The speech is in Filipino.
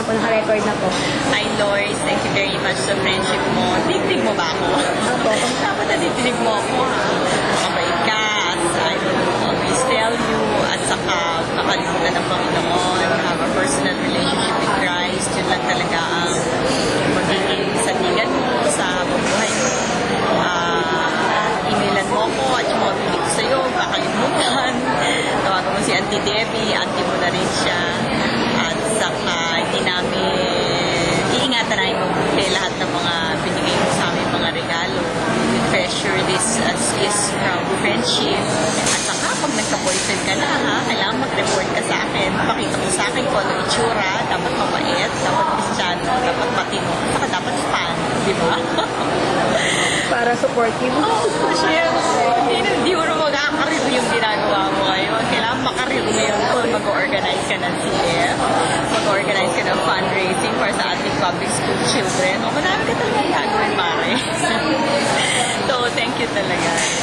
po, naka-record na po. Hi, Lois. Thank you very much sa friendship mo. Dinig mo ba ako? Opo. Dapat nadidinig mo ako, ha? Mabait ka. As I will always tell you. At saka, kakalimutan ng Panginoon. Have a personal relationship with Christ. Yun lang talaga ang magiging sandigan mo sa buhay mo. Emailan mo ako at yung mga bigay ko sa'yo, kakalimutan. Tawagan mo si Auntie Debbie, auntie mo na rin siya. At saka, hindi namin iingatan na yung mabuti lahat ng mga binigay mo sa amin, mga regalo. We treasure this as is from friendship. At saka, pag nagka-boyfriend ka na, ha, kailangan mag-report ka sa akin. Pakita mo sa akin kung ano itsura, dapat mabait, dapat kristyano, dapat matino, at saka dapat fun, di ba? Para supportive. Oh, syempre. Hindi mo naman makakariw yung ginagawa mo ngayon. Kailangan makariw mo yun kung mag-organize ka ng CF, mag-organize ka ng fundraising para sa ating public school children. O, marami ka talaga gagawin, Mare. So, thank you talaga.